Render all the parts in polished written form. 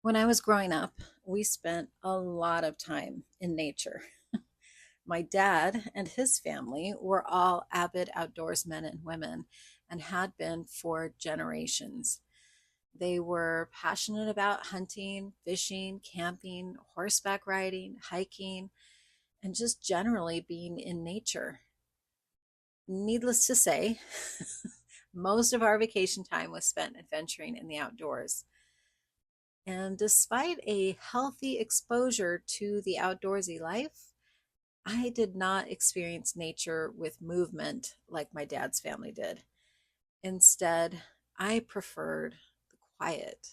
When I was growing up, we spent a lot of time in nature. My dad and his family were all avid outdoorsmen and women and had been for generations. They were passionate about hunting, fishing, camping, horseback riding, hiking, and just generally being in nature. Needless to say, most of our vacation time was spent adventuring in the outdoors. And despite a healthy exposure to the outdoorsy life, I did not experience nature with movement like my dad's family did. Instead, I preferred the quiet.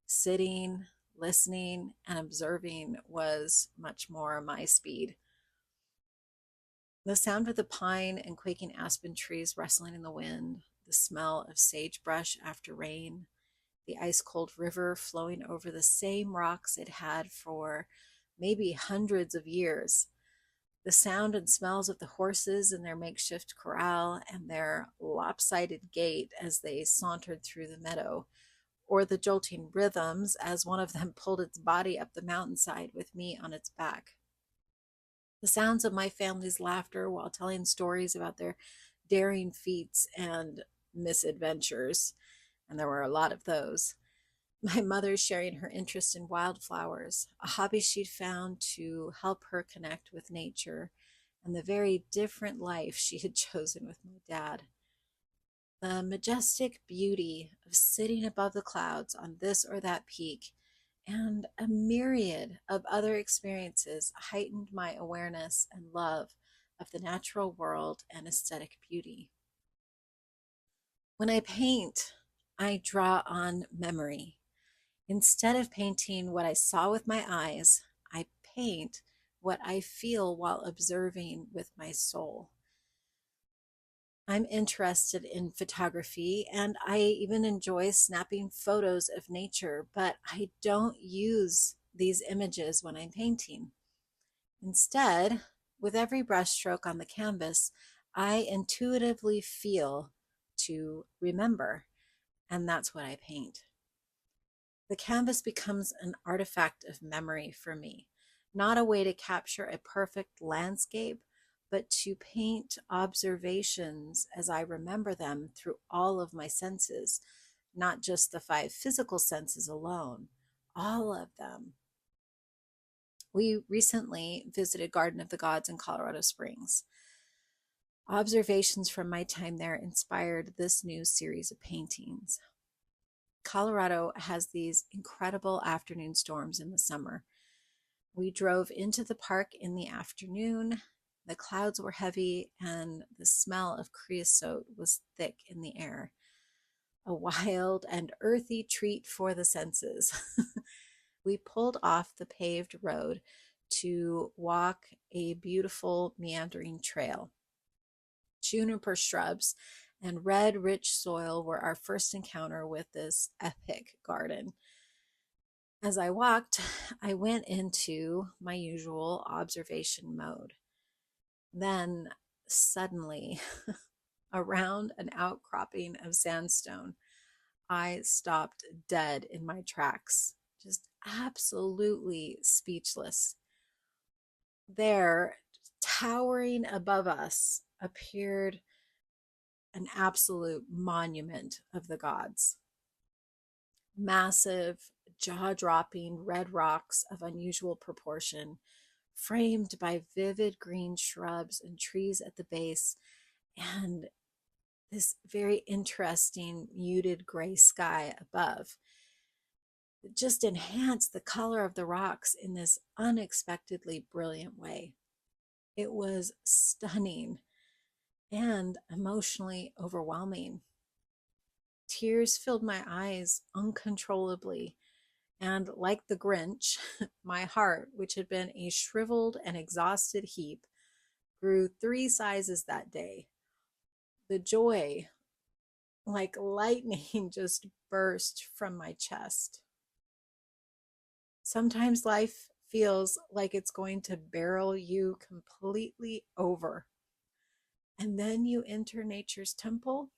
Sitting, listening, and observing was much more my speed. The sound of the pine and quaking aspen trees rustling in the wind, the smell of sagebrush after rain, the ice cold river flowing over the same rocks it had for maybe hundreds of years. The sound and smells of the horses in their makeshift corral and their lopsided gait as they sauntered through the meadow, or the jolting rhythms as one of them pulled its body up the mountainside with me on its back. The sounds of my family's laughter while telling stories about their daring feats and misadventures, and there were a lot of those. My mother sharing her interest in wildflowers, a hobby she'd found to help her connect with nature, and the very different life she had chosen with my dad. The majestic beauty of sitting above the clouds on this or that peak, and a myriad of other experiences heightened my awareness and love of the natural world and aesthetic beauty. When I paint, I draw on memory. Instead of painting what I saw with my eyes, I paint what I feel while observing with my soul. I'm interested in photography and I even enjoy snapping photos of nature, but I don't use these images when I'm painting. Instead, with every brushstroke on the canvas, I intuitively feel to remember, and that's what I paint. The canvas becomes an artifact of memory for me, not a way to capture a perfect landscape, but to paint observations as I remember them through all of my senses, not just the five physical senses alone, all of them. We recently visited Garden of the Gods in Colorado Springs. Observations from my time there inspired this new series of paintings. Colorado has these incredible afternoon storms in the summer. We drove into the park in the afternoon. The clouds were heavy and the smell of creosote was thick in the air. A wild and earthy treat for the senses. We pulled off the paved road to walk a beautiful meandering trail. Juniper shrubs and red, rich soil were our first encounter with this epic garden. As I walked, I went into my usual observation mode. Then, suddenly, around an outcropping of sandstone, I stopped dead in my tracks, just absolutely speechless. There, towering above us, appeared an absolute monument of the gods. Massive, jaw dropping red rocks of unusual proportion, framed by vivid green shrubs and trees at the base, and this very interesting muted gray sky above. It just enhanced the color of the rocks in this unexpectedly brilliant way. It was stunning and emotionally overwhelming. Tears filled my eyes uncontrollably, and like the Grinch, my heart, which had been a shriveled and exhausted heap, grew 3 sizes that day. The joy, like lightning, just burst from my chest. Sometimes life feels like it's going to barrel you completely over. And then you enter nature's temple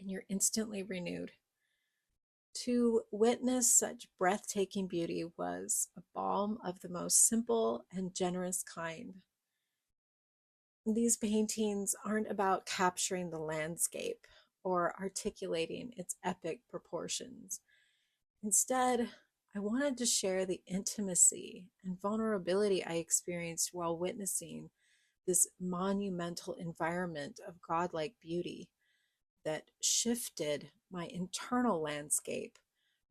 and you're instantly renewed. To witness such breathtaking beauty was a balm of the most simple and generous kind. These paintings aren't about capturing the landscape or articulating its epic proportions. Instead, I wanted to share the intimacy and vulnerability I experienced while witnessing this monumental environment of godlike beauty that shifted my internal landscape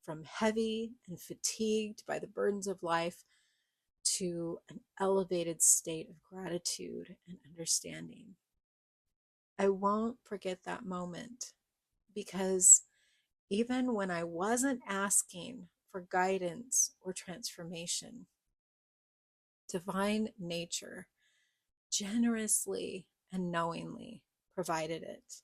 from heavy and fatigued by the burdens of life to an elevated state of gratitude and understanding. I won't forget that moment because even when I wasn't asking for guidance or transformation, divine nature generously and knowingly provided it.